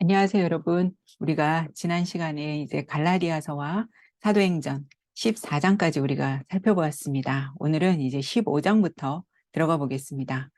안녕하세요, 여러분. 우리가 지난 시간에 이제 갈라디아서와 사도행전 14장까지 우리가 살펴보았습니다. 오늘은 이제 15장부터 들어가 보겠습니다.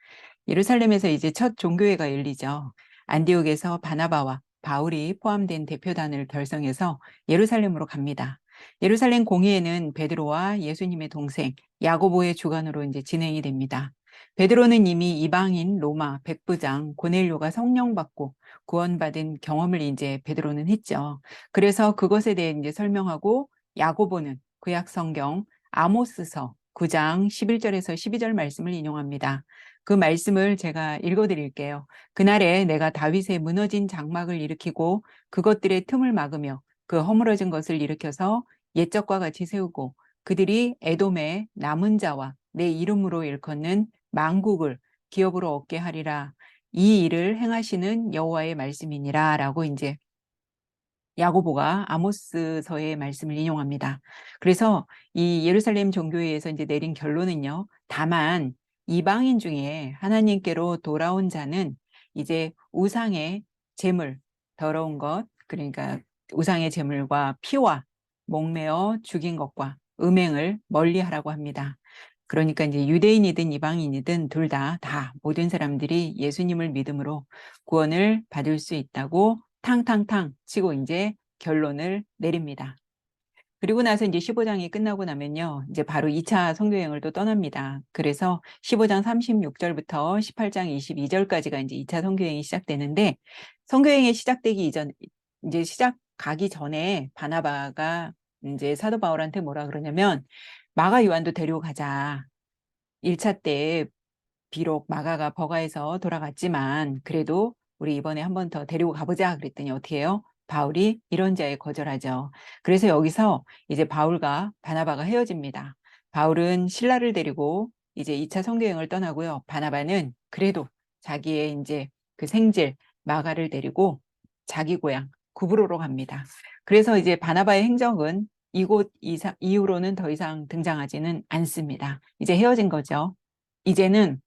예루살렘에서 이제 첫 종교회가 열리죠. 안디옥에서 바나바와 바울이 포함된 대표단을 결성해서 예루살렘으로 갑니다. 예루살렘 공회에는 베드로와 예수님의 동생 야고보의 주관으로 이제 진행이 됩니다. 베드로는 이미 이방인 로마 백부장 고넬료가 성령 받고 구원받은 경험을 이제 베드로는 했죠. 그래서 그것에 대해 이제 설명하고, 야고보는 구약 성경 아모스서 9장 11절에서 12절 말씀을 인용합니다. 그 말씀을 제가 읽어드릴게요. 그날에 내가 다윗의 무너진 장막을 일으키고 그것들의 틈을 막으며 그 허물어진 것을 일으켜서 옛적과 같이 세우고 그들이 에돔의 남은 자와 내 이름으로 일컫는 만국을 기업으로 얻게 하리라. 이 일을 행하시는 여호와의 말씀이니라 라고 이제 야고보가 아모스서의 말씀을 인용합니다. 그래서 이 예루살렘 종교회에서 이제 내린 결론은요. 다만 이방인 중에 하나님께로 돌아온 자는 이제 우상의 제물, 더러운 것, 그러니까 우상의 제물과 피와 목매어 죽인 것과 음행을 멀리하라고 합니다. 그러니까 이제 유대인이든 이방인이든 둘 다 모든 사람들이 예수님을 믿음으로 구원을 받을 수 있다고 탕탕탕 치고 이제 결론을 내립니다. 그리고 나서 이제 15장이 끝나고 나면요. 이제 바로 2차 선교여행을 또 떠납니다. 그래서 15장 36절부터 18장 22절까지가 이제 2차 선교여행이 시작되는데, 선교여행이 시작되기 이전, 이제 시작가기 전에 바나바가 이제 사도 바울한테 뭐라 그러냐면, 마가 요한도 데리고 가자. 1차 때 비록 마가가 버가에서 돌아갔지만 그래도 우리 이번에 한 번 더 데리고 가보자 그랬더니 어떻게 해요? 바울이 이런 자에 거절하죠. 그래서 여기서 이제 바울과 바나바가 헤어집니다. 바울은 실라를 데리고 이제 2차 선교여행을 떠나고요. 바나바는 그래도 자기의 이제 그 생질 마가를 데리고 자기 고향 구브로로 갑니다. 그래서 이제 바나바의 행적은 이곳 이후로는 더 이상 등장하지는 않습니다. 이제 헤어진 거죠. 이제는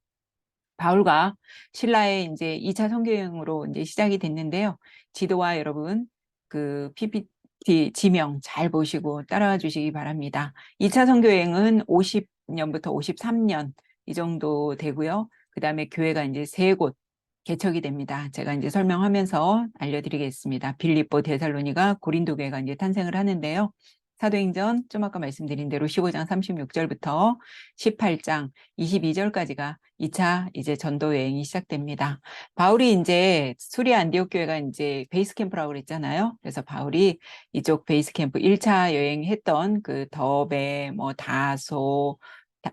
바울과 신라의 이제 2차 선교여행으로 이제 시작이 됐는데요. 지도와 여러분 그 PPT 지명 잘 보시고 따라와 주시기 바랍니다. 2차 선교여행은 50년부터 53년 이 정도 되고요. 그다음에 교회가 이제 3곳 개척이 됩니다. 제가 이제 설명하면서 알려드리겠습니다. 빌립보, 데살로니가, 고린도 교회가 이제 탄생을 하는데요. 사도행전 좀 아까 말씀드린 대로 15장 36절부터 18장 22절까지가 2차 이제 전도 여행이 시작됩니다. 바울이 이제 수리아 안디옥 교회가 이제 베이스 캠프라고 그랬잖아요. 그래서 바울이 이쪽 베이스 캠프 1차 여행했던 그 더베, 뭐 다소,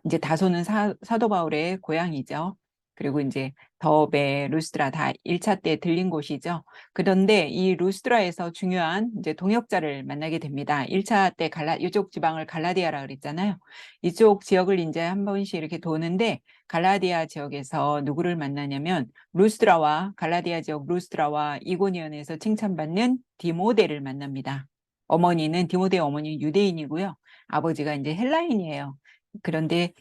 이제 다소는 사도 바울의 고향이죠. 그리고 이제 더베, 루스드라 다 1차 때 들린 곳이죠. 그런데 이 루스드라에서 중요한 이제 동역자를 만나게 됩니다. 1차 때 이쪽 지방을 갈라디아라 그랬잖아요. 이쪽 지역을 이제 한 번씩 이렇게 도는데 갈라디아 지역에서 누구를 만나냐면 루스드라와 갈라디아 지역 루스드라와 이고니온에서 칭찬받는 디모데를 만납니다. 어머니는 디모데의 어머니는 유대인이고요. 아버지가 이제 헬라인이에요. 그런데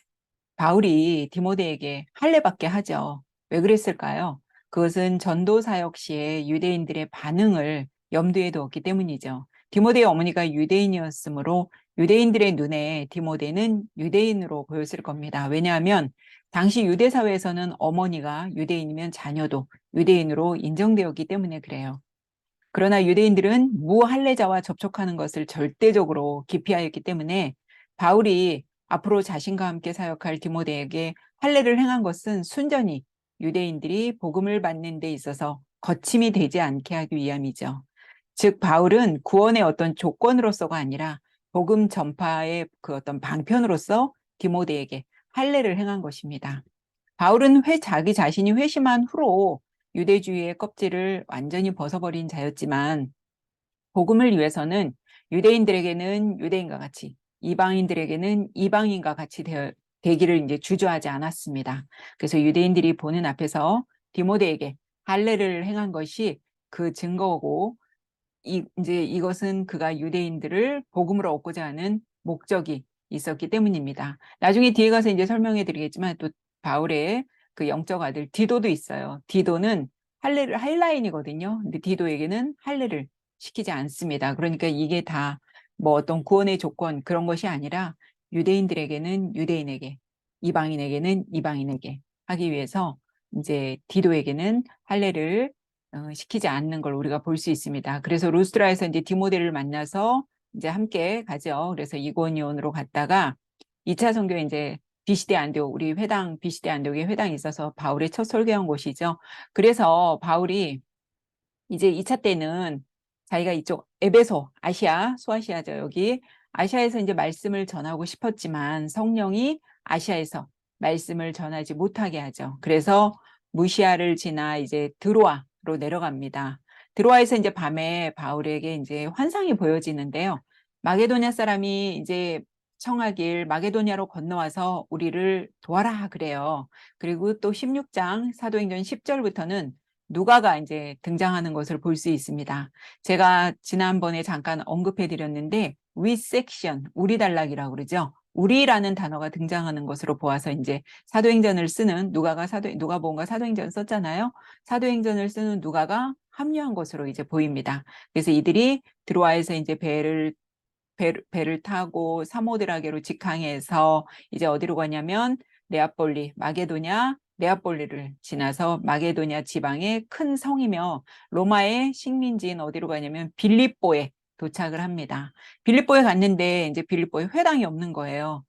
바울이 디모데에게 할례받게 하죠. 왜 그랬을까요? 그것은 전도 사역 시에 유대인들의 반응을 염두에 두었기 때문이죠. 디모데의 어머니가 유대인이었으므로 유대인들의 눈에 디모데는 유대인으로 보였을 겁니다. 왜냐하면 당시 유대 사회에서는 어머니가 유대인이면 자녀도 유대인으로 인정되었기 때문에 그래요. 그러나 유대인들은 무할례자와 접촉하는 것을 절대적으로 기피하였기 때문에 바울이 앞으로 자신과 함께 사역할 디모데에게 할례를 행한 것은 순전히 유대인들이 복음을 받는 데 있어서 거침이 되지 않게 하기 위함이죠. 즉 바울은 구원의 어떤 조건으로서가 아니라 복음 전파의 그 어떤 방편으로서 디모데에게 할례를 행한 것입니다. 바울은 자기 자신이 회심한 후로 유대주의의 껍질을 완전히 벗어버린 자였지만 복음을 위해서는 유대인들에게는 유대인과 같이 이방인들에게는 이방인과 같이 되기를 이제 주저하지 않았습니다. 그래서 유대인들이 보는 앞에서 디모데에게 할례를 행한 것이 그 증거고 이제 이것은 그가 유대인들을 복음으로 얻고자 하는 목적이 있었기 때문입니다. 나중에 뒤에 가서 이제 설명해 드리겠지만 또 바울의 그 영적 아들 디도도 있어요. 디도는 할례를 헬라인이거든요. 근데 디도에게는 할례를 시키지 않습니다. 그러니까 이게 다 뭐 어떤 구원의 조건 그런 것이 아니라 유대인들에게는 유대인에게, 이방인에게는 이방인에게 하기 위해서 이제 디도에게는 할례를 시키지 않는 걸 우리가 볼 수 있습니다. 그래서 루스트라에서 이제 디모데를 만나서 이제 함께 가죠. 그래서 이고니온으로 갔다가 2차 선교에 이제 비시대 안디옥, 우리 회당, 비시대 안디옥에 회당이 있어서 바울의 첫 설교한 곳이죠. 그래서 바울이 이제 2차 때는 자기가 이쪽 에베소, 아시아, 소아시아죠, 여기. 아시아에서 이제 말씀을 전하고 싶었지만 성령이 아시아에서 말씀을 전하지 못하게 하죠. 그래서 무시아를 지나 이제 드로아로 내려갑니다. 드로아에서 이제 밤에 바울에게 이제 환상이 보여지는데요. 마게도냐 사람이 이제 청하길 마게도냐로 건너와서 우리를 도와라 그래요. 그리고 또 16장 사도행전 10절부터는 누가가 이제 등장하는 것을 볼 수 있습니다. 제가 지난번에 잠깐 언급해 드렸는데 위섹션, 우리 단락이라고 그러죠. 우리라는 단어가 등장하는 것으로 보아서 이제 사도행전을 쓰는 누가복음과 사도행전 썼잖아요. 사도행전을 쓰는 누가가 합류한 것으로 이제 보입니다. 그래서 이들이 드로아에서 이제 배를 타고 사모드라게로 직항해서 이제 어디로 가냐면 네아폴리, 마게도냐, 네아폴리를 지나서 마게도냐 지방의 큰 성이며 로마의 식민지인 어디로 가냐면 빌립보에 도착을 합니다. 빌립보에 갔는데 이제 빌립보에 회당이 없는 거예요.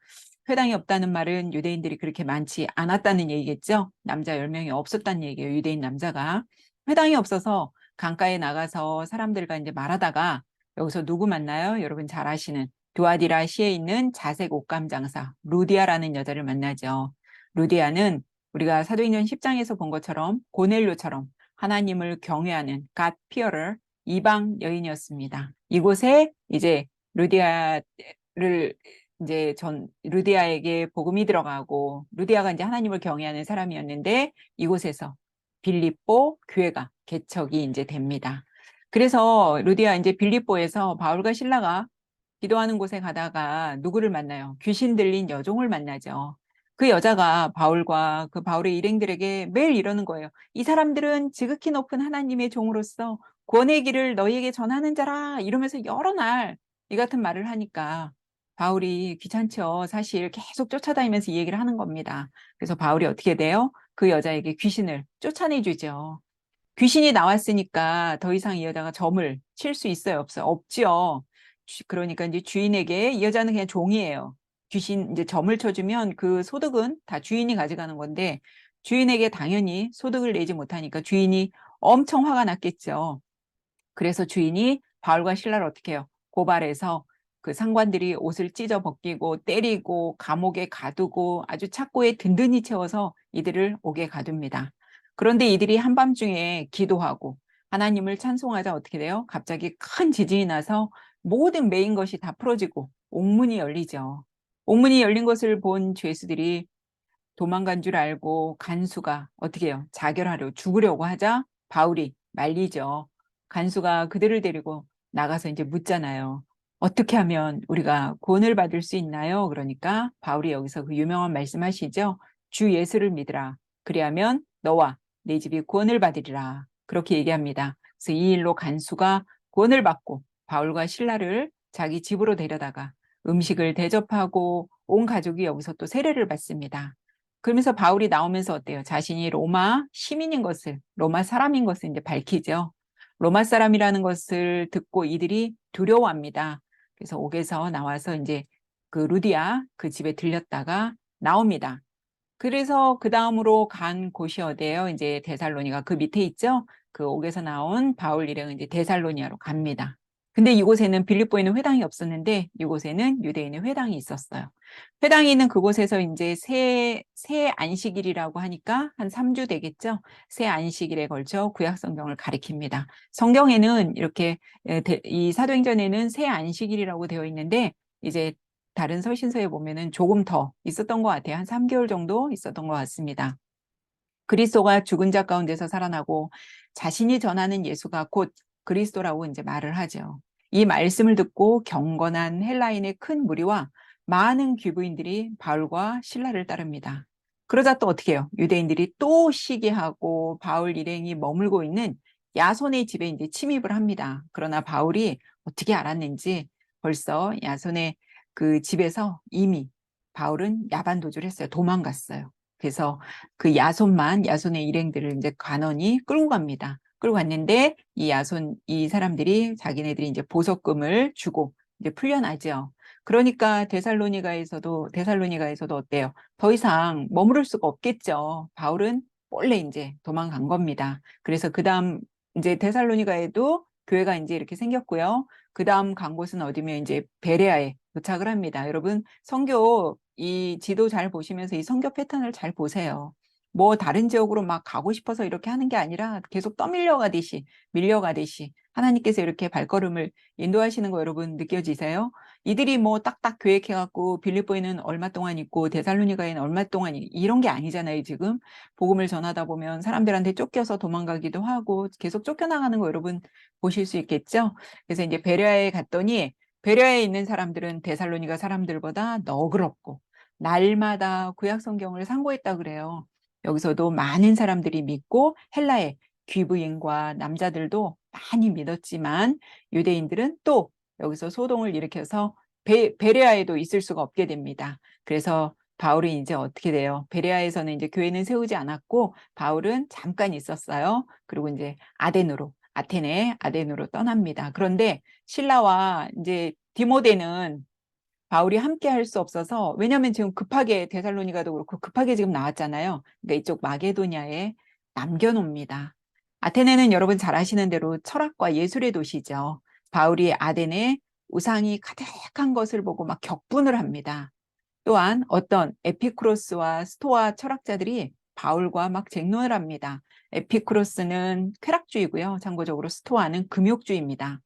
회당이 없다는 말은 유대인들이 그렇게 많지 않았다는 얘기겠죠. 남자 10명이 없었다는 얘기예요. 유대인 남자가. 회당이 없어서 강가에 나가서 사람들과 이제 말하다가 여기서 누구 만나요? 여러분 잘 아시는 두아디라시에 있는 자색 옷감 장사 루디아라는 여자를 만나죠. 루디아는 우리가 사도행전 10장에서 본 것처럼 고넬료처럼 하나님을 경외하는 God fearer 이방 여인이었습니다. 이곳에 이제 루디아를 이제 루디아에게 복음이 들어가고 루디아가 이제 하나님을 경외하는 사람이었는데 이곳에서 빌립보 교회가 개척이 이제 됩니다. 그래서 루디아 이제 빌립보에서 바울과 실라가 기도하는 곳에 가다가 누구를 만나요? 귀신 들린 여종을 만나죠. 그 여자가 바울과 그 바울의 일행들에게 매일 이러는 거예요. 이 사람들은 지극히 높은 하나님의 종으로서 구원의 길을 너희에게 전하는 자라 이러면서 여러 날 이 같은 말을 하니까 바울이 귀찮죠. 사실 계속 쫓아다니면서 이 얘기를 하는 겁니다. 그래서 바울이 어떻게 돼요? 그 여자에게 귀신을 쫓아내주죠. 귀신이 나왔으니까 더 이상 이 여자가 점을 칠 수 있어요? 없어요? 없죠. 그러니까 이제 주인에게 이 여자는 그냥 종이에요. 귀신 이제 점을 쳐주면 그 소득은 다 주인이 가져가는 건데 주인에게 당연히 소득을 내지 못하니까 주인이 엄청 화가 났겠죠. 그래서 주인이 바울과 실라를 어떻게 해요? 고발해서 그 상관들이 옷을 찢어 벗기고 때리고 감옥에 가두고 아주 착고에 든든히 채워서 이들을 옥에 가둡니다. 그런데 이들이 한밤중에 기도하고 하나님을 찬송하자 어떻게 돼요? 갑자기 큰 지진이 나서 모든 메인 것이 다 풀어지고 옥문이 열리죠. 옥문이 열린 것을 본 죄수들이 도망간 줄 알고 간수가 어떻게 해요? 죽으려고 하자 바울이 말리죠. 간수가 그들을 데리고 나가서 이제 묻잖아요. 어떻게 하면 우리가 구원을 받을 수 있나요? 그러니까 바울이 여기서 그 유명한 말씀하시죠. 주 예수를 믿으라. 그리하면 너와 내 집이 구원을 받으리라. 그렇게 얘기합니다. 그래서 이 일로 간수가 구원을 받고 바울과 실라를 자기 집으로 데려다가 음식을 대접하고 온 가족이 여기서 또 세례를 받습니다. 그러면서 바울이 나오면서 어때요? 자신이 로마 시민인 것을, 로마 사람인 것을 이제 밝히죠. 로마 사람이라는 것을 듣고 이들이 두려워합니다. 그래서 옥에서 나와서 이제 그 루디아 그 집에 들렸다가 나옵니다. 그래서 그 다음으로 간 곳이 어디예요? 이제 데살로니가 그 밑에 있죠? 그 옥에서 나온 바울 일행은 이제 데살로니아로 갑니다. 근데 이곳에는 빌립보에는 회당이 없었는데 이곳에는 유대인의 회당이 있었어요. 회당이 있는 그곳에서 이제 새 안식일이라고 하니까 한 3주 되겠죠? 새 안식일에 걸쳐 구약 성경을 가리킵니다. 성경에는 이렇게 이 사도행전에는 새 안식일이라고 되어 있는데 이제 다른 서신서에 보면은 조금 더 있었던 것 같아요. 한 3개월 정도 있었던 것 같습니다. 그리스도가 죽은 자 가운데서 살아나고 자신이 전하는 예수가 곧 그리스도라고 이제 말을 하죠. 이 말씀을 듣고 경건한 헬라인의 큰 무리와 많은 귀부인들이 바울과 실라를 따릅니다. 그러자 또 어떻게 해요? 유대인들이 또 시기하고 바울 일행이 머물고 있는 야손의 집에 이제 침입을 합니다. 그러나 바울이 어떻게 알았는지 벌써 야손의 그 집에서 이미 바울은 야반도주를 했어요. 도망갔어요. 그래서 그 야손의 일행들을 이제 간원이 끌고 갑니다. 끌고 갔는데 이 사람들이 자기네들이 이제 보석금을 주고 이제 풀려나죠. 그러니까 데살로니가에서도 어때요? 더 이상 머무를 수가 없겠죠. 바울은 몰래 이제 도망간 겁니다. 그래서 그다음 이제 데살로니가에도 교회가 이제 이렇게 생겼고요. 그다음 간 곳은 어디면 이제 베레아에 도착을 합니다. 여러분 선교 이 지도 잘 보시면서 이 선교 패턴을 잘 보세요. 뭐 다른 지역으로 막 가고 싶어서 이렇게 하는 게 아니라 계속 밀려가듯이 하나님께서 이렇게 발걸음을 인도하시는 거 여러분 느껴지세요? 이들이 뭐 딱딱 계획해갖고 빌립보에는 얼마 동안 있고 데살로니가에는 얼마 동안 이런 게 아니잖아요. 지금 복음을 전하다 보면 사람들한테 쫓겨서 도망가기도 하고 계속 쫓겨나가는 거 여러분 보실 수 있겠죠. 그래서 이제 베레아에 갔더니 베레아에 있는 사람들은 데살로니가 사람들보다 너그럽고 날마다 구약 성경을 상고했다 그래요. 여기서도 많은 사람들이 믿고 헬라의 귀부인과 남자들도 많이 믿었지만 유대인들은 또 여기서 소동을 일으켜서 베레아에도 있을 수가 없게 됩니다. 그래서 바울이 이제 어떻게 돼요? 베레아에서는 이제 교회는 세우지 않았고 바울은 잠깐 있었어요. 그리고 이제 아테네로 떠납니다. 그런데 신라와 이제 디모데는 바울이 함께 할 수 없어서 왜냐하면 지금 급하게 데살로니가도 그렇고 급하게 지금 나왔잖아요. 그러니까 이쪽 마게도냐에 남겨놓습니다. 아테네는 여러분 잘 아시는 대로 철학과 예술의 도시죠. 바울이 아덴에 우상이 가득한 것을 보고 막 격분을 합니다. 또한 어떤 에피쿠로스와 스토아 철학자들이 바울과 막 쟁론을 합니다. 에피쿠로스는 쾌락주의고요. 참고적으로 스토아는 금욕주의입니다.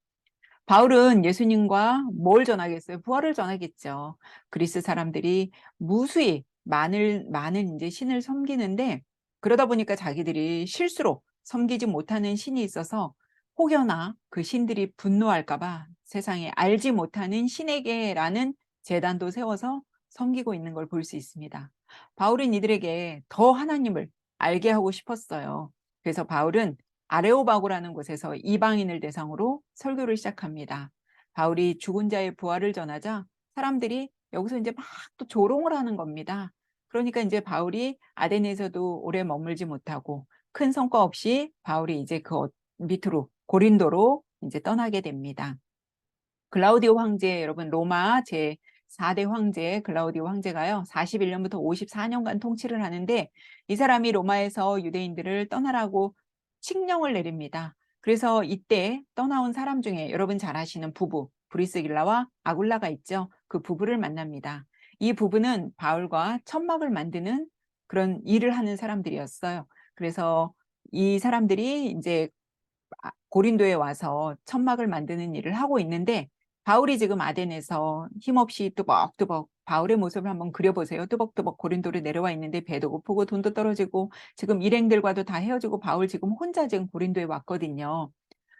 바울은 예수님과 뭘 전하겠어요? 부활을 전하겠죠. 그리스 사람들이 무수히 많은 이제 신을 섬기는데 그러다 보니까 자기들이 실수로 섬기지 못하는 신이 있어서 혹여나 그 신들이 분노할까봐 세상에 알지 못하는 신에게라는 제단도 세워서 섬기고 있는 걸 볼 수 있습니다. 바울은 이들에게 더 하나님을 알게 하고 싶었어요. 그래서 바울은 아레오바고라는 곳에서 이방인을 대상으로 설교를 시작합니다. 바울이 죽은 자의 부활을 전하자 사람들이 여기서 이제 막 또 조롱을 하는 겁니다. 그러니까 이제 바울이 아덴에서도 오래 머물지 못하고 큰 성과 없이 바울이 이제 그 밑으로 고린도로 이제 떠나게 됩니다. 글라우디오 황제 여러분 로마 제 4대 황제 글라우디오 황제가요 41년부터 54년간 통치를 하는데 이 사람이 로마에서 유대인들을 떠나라고 칙령을 내립니다. 그래서 이때 떠나온 사람 중에 여러분 잘 아시는 부부 브리스길라와 아굴라가 있죠. 그 부부를 만납니다. 이 부부는 바울과 천막을 만드는 그런 일을 하는 사람들이었어요. 그래서 이 사람들이 이제 고린도에 와서 천막을 만드는 일을 하고 있는데 바울이 지금 아덴에서 힘없이 뚜벅뚜벅 바울의 모습을 한번 그려보세요. 뚜벅뚜벅 고린도로 내려와 있는데 배도 고프고 돈도 떨어지고 지금 일행들과도 다 헤어지고 바울 지금 혼자 지금 고린도에 왔거든요.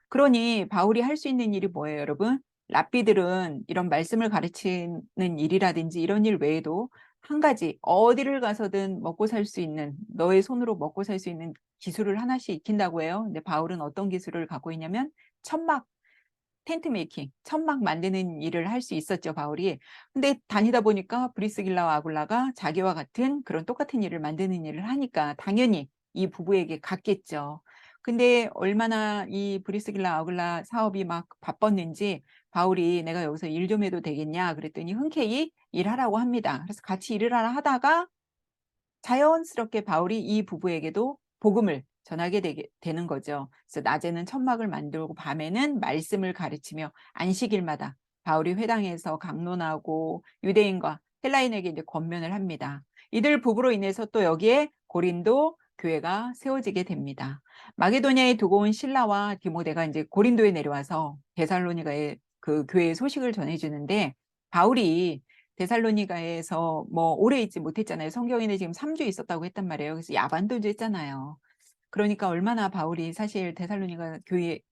그러니 바울이 할 수 있는 일이 뭐예요, 여러분? 랍비들은 이런 말씀을 가르치는 일이라든지 이런 일 외에도 한 가지 어디를 가서든 먹고 살 수 있는 너의 손으로 먹고 살 수 있는 기술을 하나씩 익힌다고 해요. 근데 바울은 어떤 기술을 갖고 있냐면 천막 텐트 메이킹, 천막 만드는 일을 할 수 있었죠, 바울이. 근데 다니다 보니까 브리스길라와 아굴라가 자기와 같은 그런 똑같은 일을 만드는 일을 하니까 당연히 이 부부에게 갔겠죠. 근데 얼마나 이 브리스길라 아굴라 사업이 막 바빴는지 바울이 내가 여기서 일 좀 해도 되겠냐 그랬더니 흔쾌히 일하라고 합니다. 그래서 같이 일을 하라 하다가 자연스럽게 바울이 이 부부에게도 복음을 전하게 되는 거죠. 그래서 낮에는 천막을 만들고 밤에는 말씀을 가르치며 안식일마다 바울이 회당에서 강론하고 유대인과 헬라인에게 이제 권면을 합니다. 이들 부부로 인해서 또 여기에 고린도 교회가 세워지게 됩니다. 마게도냐에 두고 온 신라와 디모데가 이제 고린도에 내려와서 데살로니가의 그 교회의 소식을 전해주는데 바울이 데살로니가에서 뭐 오래 있지 못했잖아요. 성경에는 지금 3주 있었다고 했단 말이에요. 그래서 야반도주 했잖아요. 그러니까 얼마나 바울이 사실 데살로니가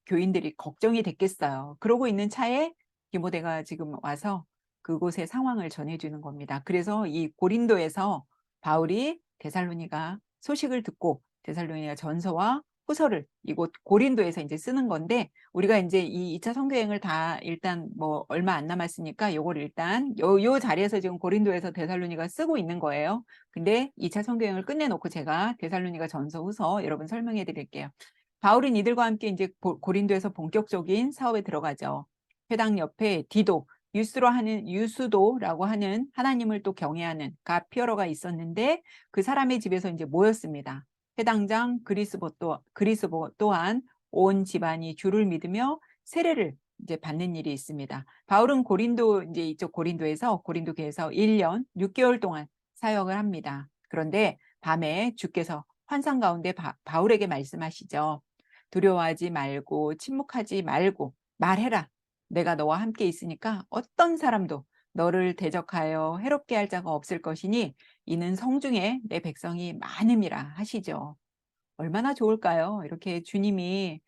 교인들이 걱정이 됐겠어요. 그러고 있는 차에 디모데가 지금 와서 그곳의 상황을 전해주는 겁니다. 그래서 이 고린도에서 바울이 데살로니가 소식을 듣고 데살로니가 전서와 후서를 이곳 고린도에서 이제 쓰는 건데, 우리가 이제 이 2차 선교 여행을 다 일단 뭐 얼마 안 남았으니까 요걸 일단 요 자리에서 지금 고린도에서 데살로니가 쓰고 있는 거예요. 근데 2차 선교 여행을 끝내놓고 제가 데살로니가 전서 후서 여러분 설명해 드릴게요. 바울은 이들과 함께 이제 고린도에서 본격적인 사업에 들어가죠. 회당 옆에 디도, 유수도라고 하는 하나님을 또 경외하는 가피어러가 있었는데, 그 사람의 집에서 이제 모였습니다. 회당장 그리스보 또한 온 집안이 주를 믿으며 세례를 이제 받는 일이 있습니다. 바울은 고린도, 이제 이쪽 고린도에서, 고린도 교회에서 1년 6개월 동안 사역을 합니다. 그런데 밤에 주께서 환상 가운데 바울에게 말씀하시죠. 두려워하지 말고 침묵하지 말고 말해라. 내가 너와 함께 있으니까 어떤 사람도 너를 대적하여 해롭게 할 자가 없을 것이니 이는 성중에 내 백성이 많음이라 하시죠. 얼마나 좋을까요? 이렇게 주님이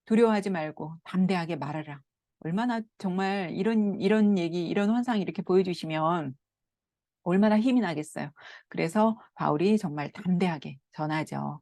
두려워하지 말고 담대하게 말하라. 얼마나 정말 이런 얘기, 이런 환상 이렇게 보여주시면 얼마나 힘이 나겠어요. 그래서 바울이 정말 담대하게 전하죠.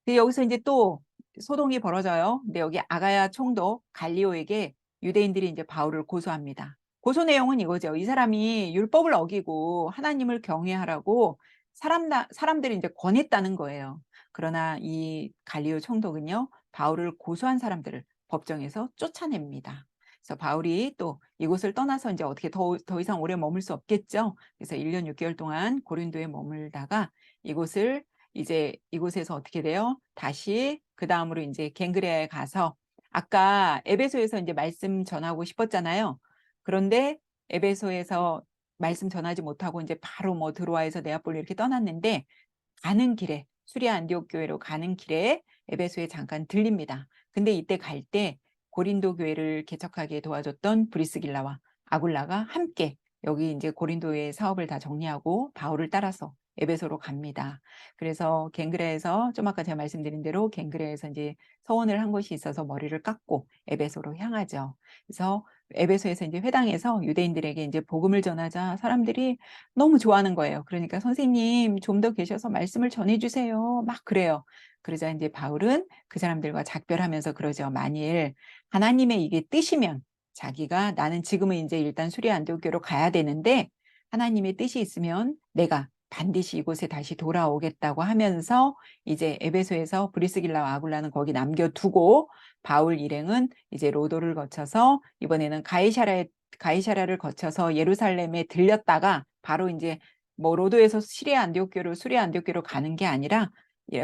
근데 여기서 이제 또 소동이 벌어져요. 근데 여기 아가야 총독 갈리오에게 유대인들이 이제 바울을 고소합니다. 고소 내용은 이거죠. 이 사람이 율법을 어기고 하나님을 경외하라고 사람들이 이제 권했다는 거예요. 그러나 이 갈리오 총독은요, 바울을 고소한 사람들을 법정에서 쫓아냅니다. 그래서 바울이 또 이곳을 떠나서 이제 어떻게 더 이상 오래 머물 수 없겠죠. 그래서 1년 6개월 동안 고린도에 머물다가 이곳에서 어떻게 돼요? 다시 그 다음으로 이제 갱그레아에 가서, 아까 에베소에서 이제 말씀 전하고 싶었잖아요. 그런데 에베소에서 말씀 전하지 못하고 이제 바로 뭐 드로아에서 네아폴리 이렇게 떠났는데, 가는 길에 수리아 안디옥 교회로 가는 길에 에베소에 잠깐 들립니다. 근데 이때 갈 때 고린도 교회를 개척하게 도와줬던 브리스길라와 아굴라가 함께 여기 이제 고린도의 사업을 다 정리하고 바울을 따라서 에베소로 갑니다. 그래서 갱그레에서 좀 아까 제가 말씀드린 대로 갱그레에서 이제 서원을 한 곳이 있어서 머리를 깎고 에베소로 향하죠. 그래서 에베소에서 이제 회당에서 유대인들에게 이제 복음을 전하자 사람들이 너무 좋아하는 거예요. 그러니까 선생님 좀 더 계셔서 말씀을 전해주세요. 막 그래요. 그러자 이제 바울은 그 사람들과 작별하면서 그러죠. 만일 하나님의 이게 뜻이면 자기가, 나는 지금은 이제 일단 수리아 안디옥교로 가야 되는데 하나님의 뜻이 있으면 내가 반드시 이곳에 다시 돌아오겠다고 하면서 이제 에베소에서 브리스길라와 아굴라는 거기 남겨두고 바울 일행은 이제 로도를 거쳐서 이번에는 가이사랴를 거쳐서 예루살렘에 들렸다가 바로 이제 뭐 로도에서 수리아 안디옥교로 가는 게 아니라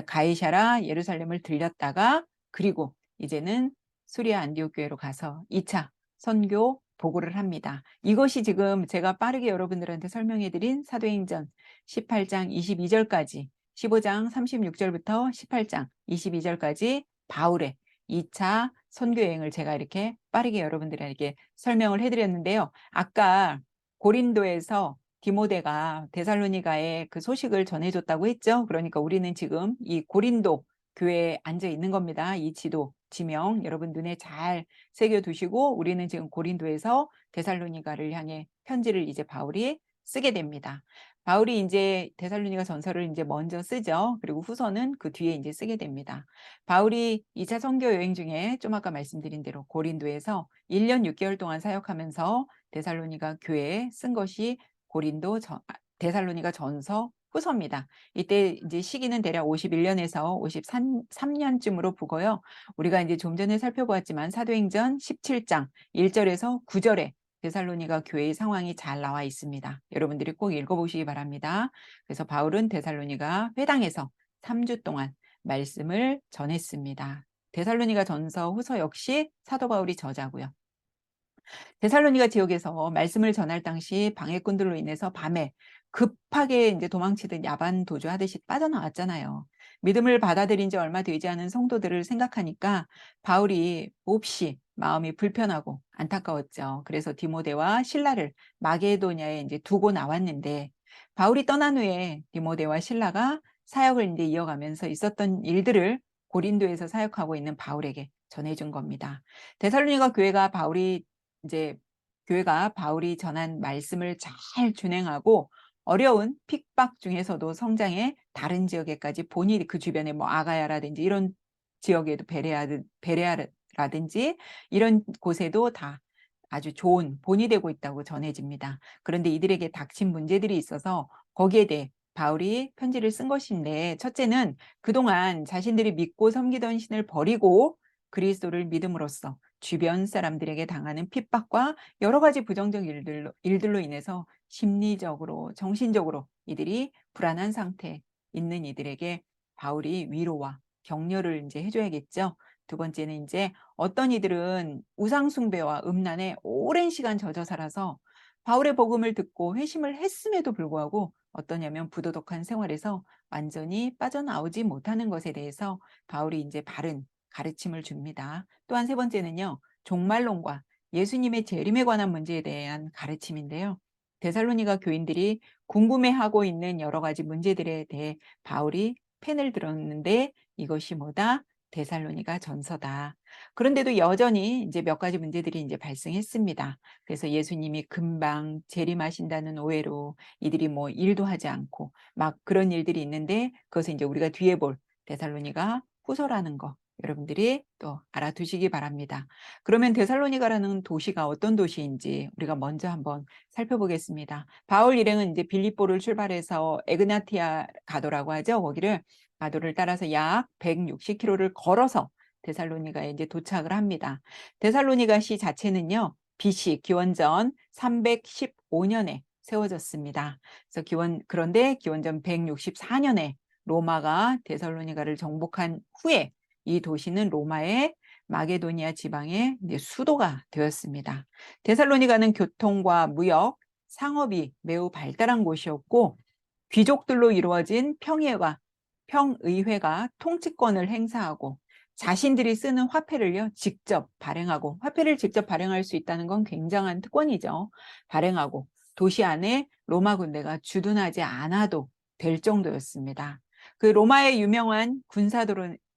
가이사랴 예루살렘을 들렸다가, 그리고 이제는 수리아 안디옥 교회로 가서 2차 선교 보고를 합니다. 이것이 지금 제가 빠르게 여러분들한테 설명해 드린 사도행전 18장 22절까지, 15장 36절부터 18장 22절까지 바울의 2차 선교 여행을 제가 이렇게 빠르게 여러분들에게 설명을 해드렸는데요. 아까 고린도에서 디모데가 데살로니가에 그 소식을 전해줬다고 했죠. 그러니까 우리는 지금 이 고린도 교회에 앉아 있는 겁니다. 이 지명 여러분 눈에 잘 새겨두시고, 우리는 지금 고린도에서 데살로니가를 향해 편지를 이제 바울이 쓰게 됩니다. 바울이 이제 데살로니가 전서를 이제 먼저 쓰죠. 그리고 후서는 그 뒤에 이제 쓰게 됩니다. 바울이 2차 선교 여행 중에 좀 아까 말씀드린 대로 고린도에서 1년 6개월 동안 사역하면서 데살로니가 교회에 쓴 것이 데살로니가 전서 후서입니다. 이때 이제 시기는 대략 51년에서 53년쯤으로 보고요. 우리가 이제 좀 전에 살펴보았지만 사도행전 17장 1절에서 9절에 데살로니가 교회의 상황이 잘 나와 있습니다. 여러분들이 꼭 읽어보시기 바랍니다. 그래서 바울은 데살로니가 회당에서 3주 동안 말씀을 전했습니다. 데살로니가 전서 후서 역시 사도 바울이 저자고요. 데살로니가 지역에서 말씀을 전할 당시 방해꾼들로 인해서 밤에 급하게 이제 도망치듯 야반 도주하듯이 빠져나왔잖아요. 믿음을 받아들인 지 얼마 되지 않은 성도들을 생각하니까 바울이 몹시 마음이 불편하고 안타까웠죠. 그래서 디모데와 실라를 마게도냐에 이제 두고 나왔는데, 바울이 떠난 후에 디모데와 실라가 사역을 이제 이어가면서 있었던 일들을 고린도에서 사역하고 있는 바울에게 전해준 겁니다. 데살로니가 교회가 바울이 전한 말씀을 잘 준행하고 어려운 핍박 중에서도 성장해 다른 지역에까지 본이 그 주변에 뭐 아가야라든지 이런 지역에도 베레아라든지 이런 곳에도 다 아주 좋은 본이 되고 있다고 전해집니다. 그런데 이들에게 닥친 문제들이 있어서 거기에 대해 바울이 편지를 쓴 것인데, 첫째는 그동안 자신들이 믿고 섬기던 신을 버리고 그리스도를 믿음으로써 주변 사람들에게 당하는 핍박과 여러 가지 부정적 일들로 인해서 심리적으로, 정신적으로 이들이 불안한 상태에 있는 이들에게 바울이 위로와 격려를 이제 해줘야겠죠. 두 번째는 이제 어떤 이들은 우상숭배와 음란에 오랜 시간 젖어 살아서 바울의 복음을 듣고 회심을 했음에도 불구하고 어떠냐면 부도덕한 생활에서 완전히 빠져나오지 못하는 것에 대해서 바울이 이제 바른 가르침을 줍니다. 또한 세 번째는요, 종말론과 예수님의 재림에 관한 문제에 대한 가르침인데요. 데살로니가 교인들이 궁금해하고 있는 여러 가지 문제들에 대해 바울이 펜을 들었는데 이것이 뭐다? 데살로니가 전서다. 그런데도 여전히 이제 몇 가지 문제들이 이제 발생했습니다. 그래서 예수님이 금방 재림하신다는 오해로 이들이 뭐 일도 하지 않고 막 그런 일들이 있는데, 그것은 이제 우리가 뒤에 볼 데살로니가 후서라는 거 여러분들이 또 알아두시기 바랍니다. 그러면 데살로니가라는 도시가 어떤 도시인지 우리가 먼저 한번 살펴보겠습니다. 바울 일행은 이제 빌립보를 출발해서 에그나티아 가도라고 하죠. 거기를 가도를 따라서 약 160km를 걸어서 데살로니가에 이제 도착을 합니다. 데살로니가 시 자체는요, BC 기원전 315년에 세워졌습니다. 그래서 그런데 기원전 164년에 로마가 데살로니가를 정복한 후에 이 도시는 로마의 마게도니아 지방의 이제 수도가 되었습니다. 데살로니가는 교통과 무역, 상업이 매우 발달한 곳이었고 귀족들로 이루어진 평의회가 통치권을 행사하고 자신들이 쓰는 화폐를요 직접 발행하고, 화폐를 직접 발행할 수 있다는 건 굉장한 특권이죠. 발행하고 도시 안에 로마 군대가 주둔하지 않아도 될 정도였습니다. 그 로마의 유명한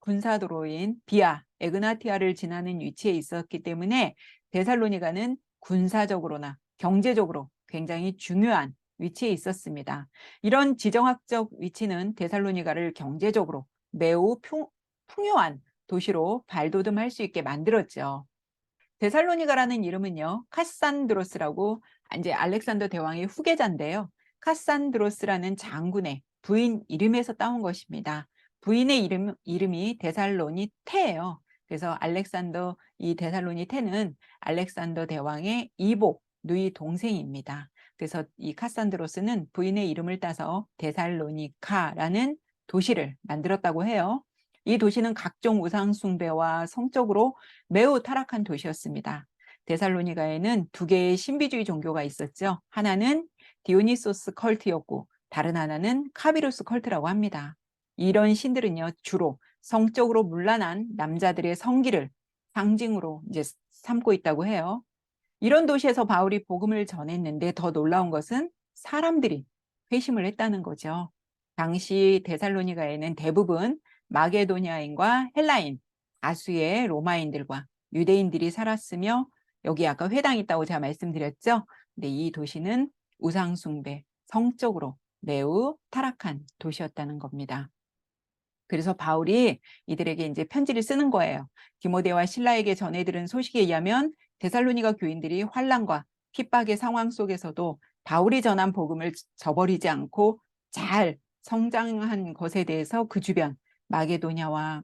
군사도로인 비아 에그나티아를 지나는 위치에 있었기 때문에 데살로니가는 군사적으로나 경제적으로 굉장히 중요한 위치에 있었습니다. 이런 지정학적 위치는 데살로니가를 경제적으로 매우 풍요한 도시로 발돋움할 수 있게 만들었죠. 데살로니가라는 이름은요, 카산드로스라고 이제 알렉산더 대왕의 후계자인데요. 카산드로스라는 장군의 부인 이름에서 따온 것입니다. 부인의 이름이 데살로니테예요. 그래서 이 데살로니테는 알렉산더 대왕의 이복, 누이 동생입니다. 그래서 이 카산드로스는 부인의 이름을 따서 데살로니카라는 도시를 만들었다고 해요. 이 도시는 각종 우상 숭배와 성적으로 매우 타락한 도시였습니다. 데살로니가에는 두 개의 신비주의 종교가 있었죠. 하나는 디오니소스 컬트였고 다른 하나는 카비루스 컬트라고 합니다. 이런 신들은요, 주로 성적으로 문란한 남자들의 성기를 상징으로 이제 삼고 있다고 해요. 이런 도시에서 바울이 복음을 전했는데 더 놀라운 것은 사람들이 회심을 했다는 거죠. 당시 데살로니가에는 대부분 마게도니아인과 헬라인, 다수의 로마인들과 유대인들이 살았으며 여기 아까 회당이 있다고 제가 말씀드렸죠. 근데 이 도시는 우상숭배, 성적으로 매우 타락한 도시였다는 겁니다. 그래서 바울이 이들에게 이제 편지를 쓰는 거예요. 디모데와 실라에게 전해들은 소식에 의하면 데살로니가 교인들이 환난과 핍박의 상황 속에서도 바울이 전한 복음을 저버리지 않고 잘 성장한 것에 대해서 그 주변 마게도냐와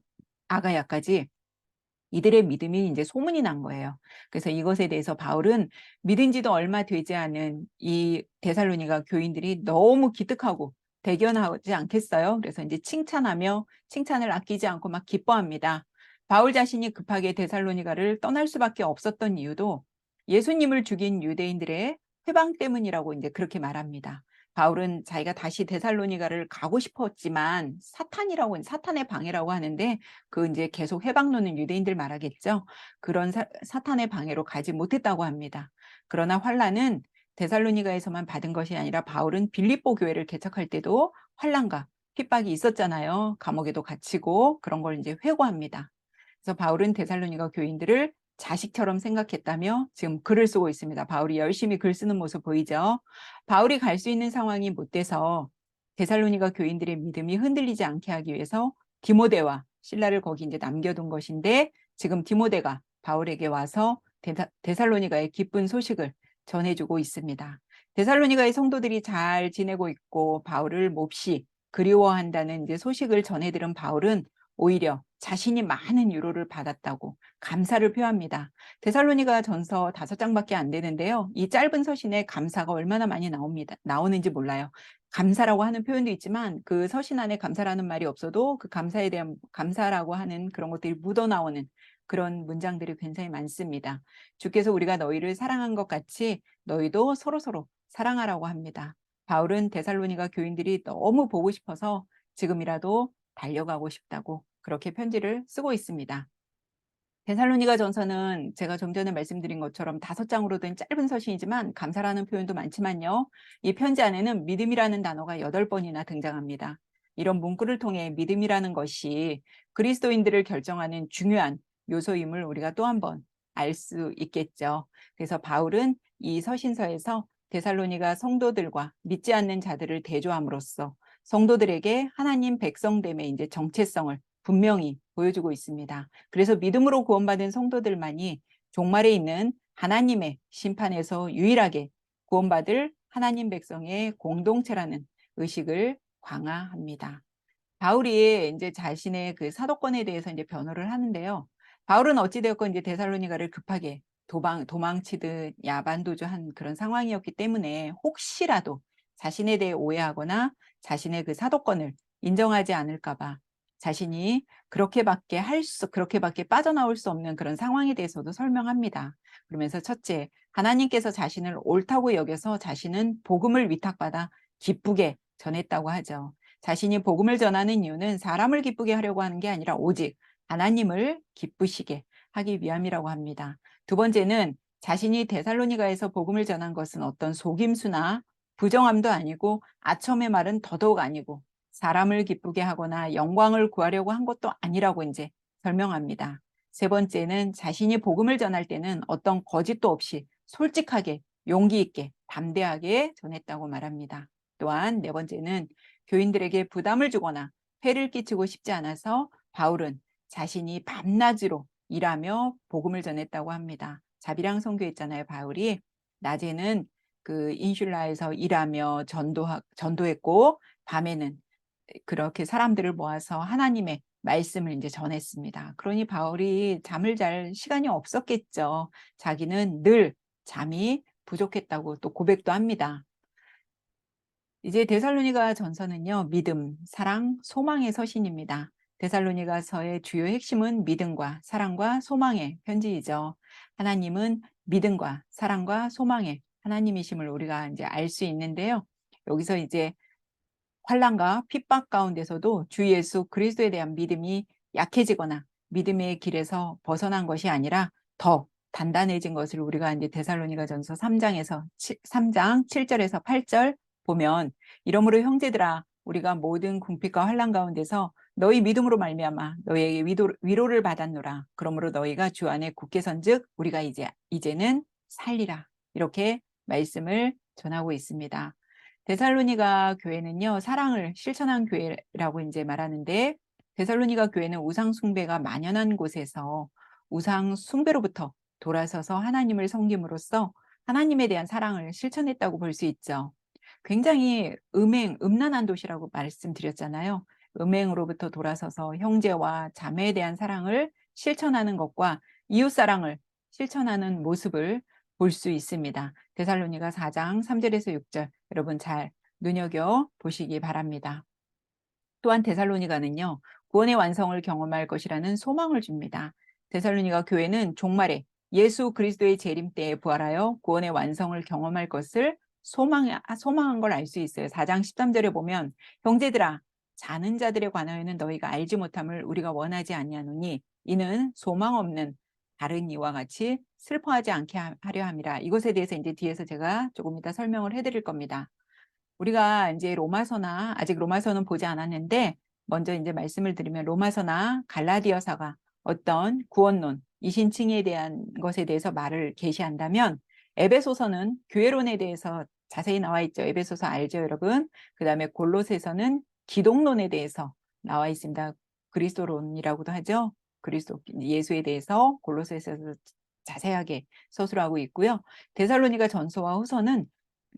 아가야까지 이들의 믿음이 이제 소문이 난 거예요. 그래서 이것에 대해서 바울은 믿은 지도 얼마 되지 않은 이 데살로니가 교인들이 너무 기특하고 대견하지 않겠어요? 그래서 이제 칭찬을 아끼지 않고 막 기뻐합니다. 바울 자신이 급하게 데살로니가를 떠날 수밖에 없었던 이유도 예수님을 죽인 유대인들의 회방 때문이라고 이제 그렇게 말합니다. 바울은 자기가 다시 데살로니가를 가고 싶었지만 사탄의 방해라고 하는데, 그 이제 계속 회방 놓는 유대인들 말하겠죠. 그런 사탄의 방해로 가지 못했다고 합니다. 그러나 환란은 데살로니가에서만 받은 것이 아니라 바울은 빌립보 교회를 개척할 때도 환란과 핍박이 있었잖아요. 감옥에도 갇히고 그런 걸 이제 회고합니다. 그래서 바울은 데살로니가 교인들을 자식처럼 생각했다며 지금 글을 쓰고 있습니다. 바울이 열심히 글 쓰는 모습 보이죠? 바울이 갈 수 있는 상황이 못 돼서 데살로니가 교인들의 믿음이 흔들리지 않게 하기 위해서 디모데와 실라를 거기 이제 남겨둔 것인데, 지금 디모데가 바울에게 와서 데살로니가의 기쁜 소식을 전해주고 있습니다. 데살로니가의 성도들이 잘 지내고 있고 바울을 몹시 그리워한다는 이제 소식을 전해 들은 바울은 오히려 자신이 많은 위로를 받았다고 감사를 표합니다. 데살로니가 전서 5장밖에 안 되는데요. 이 짧은 서신에 감사가 얼마나 많이 나오는지 몰라요. 감사라고 하는 표현도 있지만 그 서신 안에 감사라는 말이 없어도 그 감사에 대한 감사라고 하는 그런 것들이 묻어나오는 그런 문장들이 굉장히 많습니다. 주께서 우리가 너희를 사랑한 것 같이 너희도 서로서로 사랑하라고 합니다. 바울은 데살로니가 교인들이 너무 보고 싶어서 지금이라도 달려가고 싶다고 그렇게 편지를 쓰고 있습니다. 데살로니가 전서는 제가 좀 전에 말씀드린 것처럼 5장으로 된 짧은 서신이지만 감사라는 표현도 많지만요. 이 편지 안에는 믿음이라는 단어가 8번이나 등장합니다. 이런 문구를 통해 믿음이라는 것이 그리스도인들을 결정하는 중요한 요소임을 우리가 또 한 번 알 수 있겠죠. 그래서 바울은 이 서신서에서 데살로니가 성도들과 믿지 않는 자들을 대조함으로써 성도들에게 하나님 백성됨의 이제 정체성을 분명히 보여주고 있습니다. 그래서 믿음으로 구원받은 성도들만이 종말에 있는 하나님의 심판에서 유일하게 구원받을 하나님 백성의 공동체라는 의식을 강화합니다. 바울이 이제 자신의 그 사도권에 대해서 이제 변호를 하는데요. 바울은 어찌되었건 이제 데살로니가를 급하게 도망치듯 야반도주한 그런 상황이었기 때문에 혹시라도 자신에 대해 오해하거나 자신의 그 사도권을 인정하지 않을까봐 자신이 그렇게밖에 빠져나올 수 없는 그런 상황에 대해서도 설명합니다. 그러면서 첫째, 하나님께서 자신을 옳다고 여겨서 자신은 복음을 위탁받아 기쁘게 전했다고 하죠. 자신이 복음을 전하는 이유는 사람을 기쁘게 하려고 하는 게 아니라 오직 하나님을 기쁘시게 하기 위함이라고 합니다. 두 번째는 자신이 데살로니가에서 복음을 전한 것은 어떤 속임수나 부정함도 아니고 아첨의 말은 더더욱 아니고 사람을 기쁘게 하거나 영광을 구하려고 한 것도 아니라고 이제 설명합니다. 세 번째는 자신이 복음을 전할 때는 어떤 거짓도 없이 솔직하게 용기 있게 담대하게 전했다고 말합니다. 또한 네 번째는 교인들에게 부담을 주거나 폐를 끼치고 싶지 않아서 바울은 자신이 밤낮으로 일하며 복음을 전했다고 합니다. 자비랑 선교했잖아요, 바울이. 낮에는 그 인슐라에서 일하며 전도했고 밤에는 그렇게 사람들을 모아서 하나님의 말씀을 이제 전했습니다. 그러니 바울이 잠을 잘 시간이 없었겠죠. 자기는 늘 잠이 부족했다고 또 고백도 합니다. 이제 데살로니가 전서는요, 믿음, 사랑, 소망의 서신입니다. 데살로니가서의 주요 핵심은 믿음과 사랑과 소망의 편지이죠. 하나님은 믿음과 사랑과 소망의 하나님이심을 우리가 이제 알 수 있는데요. 여기서 이제 환난과 핍박 가운데서도 주 예수 그리스도에 대한 믿음이 약해지거나 믿음의 길에서 벗어난 것이 아니라 더 단단해진 것을 우리가 이제 데살로니가전서 3장 7절에서 8절 보면, 이러므로 형제들아 우리가 모든 궁핍과 환난 가운데서 너희 믿음으로 말미암아 너희에게 위로를 받았노라. 그러므로 너희가 주 안에 굳게 선즉 우리가 이제는 살리라. 이렇게 말씀을 전하고 있습니다. 데살로니가 교회는요, 사랑을 실천한 교회라고 이제 말하는데, 데살로니가 교회는 우상 숭배가 만연한 곳에서 우상 숭배로부터 돌아서서 하나님을 섬김으로써 하나님에 대한 사랑을 실천했다고 볼 수 있죠. 굉장히 음란한 도시라고 말씀드렸잖아요. 음행으로부터 돌아서서 형제와 자매에 대한 사랑을 실천하는 것과 이웃 사랑을 실천하는 모습을 볼 수 있습니다. 데살로니가 4장 3절에서 6절 여러분 잘 눈여겨 보시기 바랍니다. 또한 데살로니가는요, 구원의 완성을 경험할 것이라는 소망을 줍니다. 데살로니가 교회는 종말에 예수 그리스도의 재림 때에 부활하여 구원의 완성을 경험할 것을 소망한 걸 알 수 있어요. 4장 13절에 보면 형제들아 자는 자들에 관하여는 너희가 알지 못함을 우리가 원하지 아니하노니 이는 소망 없는 다른 이와 같이 슬퍼하지 않게 하려 함이라. 이것에 대해서 이제 뒤에서 제가 조금 이따 설명을 해드릴 겁니다. 우리가 이제 아직 로마서는 보지 않았는데 먼저 이제 말씀을 드리면 로마서나 갈라디아서가 어떤 구원론, 이신칭에 대한 것에 대해서 말을 계시한다면 에베소서는 교회론에 대해서 자세히 나와 있죠. 에베소서 알죠, 여러분? 그 다음에 골로새서는 기독론에 대해서 나와 있습니다. 그리스도론이라고도 하죠. 그리스도 예수에 대해서 골로새서에서 자세하게 서술하고 있고요. 데살로니가 전서와 후서는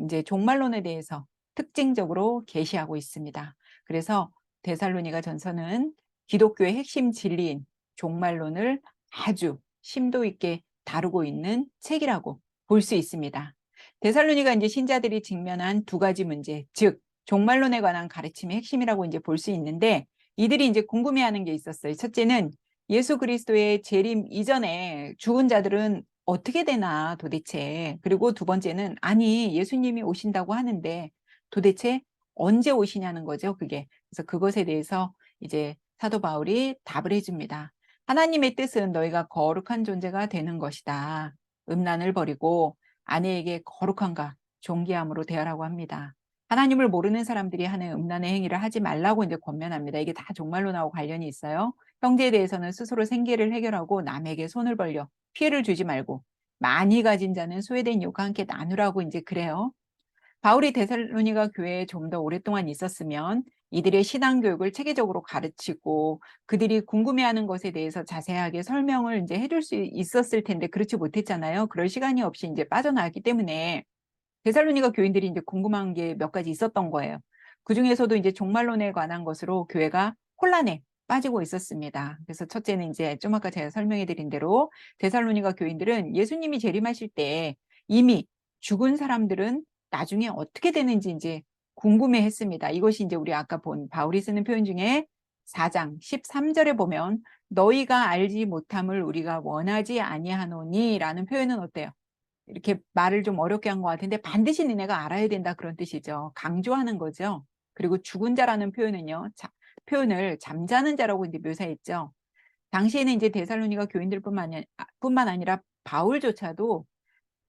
이제 종말론에 대해서 특징적으로 계시하고 있습니다. 그래서 데살로니가 전서는 기독교의 핵심 진리인 종말론을 아주 심도 있게 다루고 있는 책이라고 볼 수 있습니다. 데살로니가 이제 신자들이 직면한 두 가지 문제, 즉 종말론에 관한 가르침의 핵심이라고 이제 볼 수 있는데 이들이 이제 궁금해하는 게 있었어요. 첫째는 예수 그리스도의 재림 이전에 죽은 자들은 어떻게 되나 도대체. 그리고 두 번째는 아니 예수님이 오신다고 하는데 도대체 언제 오시냐는 거죠, 그게. 그래서 그것에 대해서 이제 사도 바울이 답을 해줍니다. 하나님의 뜻은 너희가 거룩한 존재가 되는 것이다. 음란을 버리고 아내에게 거룩함과 존귀함으로 대하라고 합니다. 하나님을 모르는 사람들이 하는 음란의 행위를 하지 말라고 이제 권면합니다. 이게 다 종말론하고 관련이 있어요. 형제에 대해서는 스스로 생계를 해결하고 남에게 손을 벌려 피해를 주지 말고 많이 가진 자는 소외된 이웃과 함께 나누라고 이제 그래요. 바울이 데살로니가 교회에 좀 더 오랫동안 있었으면 이들의 신앙 교육을 체계적으로 가르치고 그들이 궁금해하는 것에 대해서 자세하게 설명을 이제 해줄 수 있었을 텐데 그렇지 못했잖아요. 그럴 시간이 없이 이제 빠져나왔기 때문에 데살로니가 교인들이 이제 궁금한 게 몇 가지 있었던 거예요. 그 중에서도 이제 종말론에 관한 것으로 교회가 혼란에 빠지고 있었습니다. 그래서 첫째는 이제 좀 아까 제가 설명해 드린 대로 데살로니가 교인들은 예수님이 재림하실 때 이미 죽은 사람들은 나중에 어떻게 되는지 이제 궁금해 했습니다. 이것이 이제 우리 아까 본 바울이 쓰는 표현 중에 4장 13절에 보면 너희가 알지 못함을 우리가 원하지 아니하노니 라는 표현은 어때요? 이렇게 말을 좀 어렵게 한 것 같은데 반드시 너네가 알아야 된다 그런 뜻이죠. 강조하는 거죠. 그리고 죽은 자라는 표현은요. 표현을 잠자는 자라고 이제 묘사했죠. 당시에는 이제 데살로니가 뿐만 아니라 바울조차도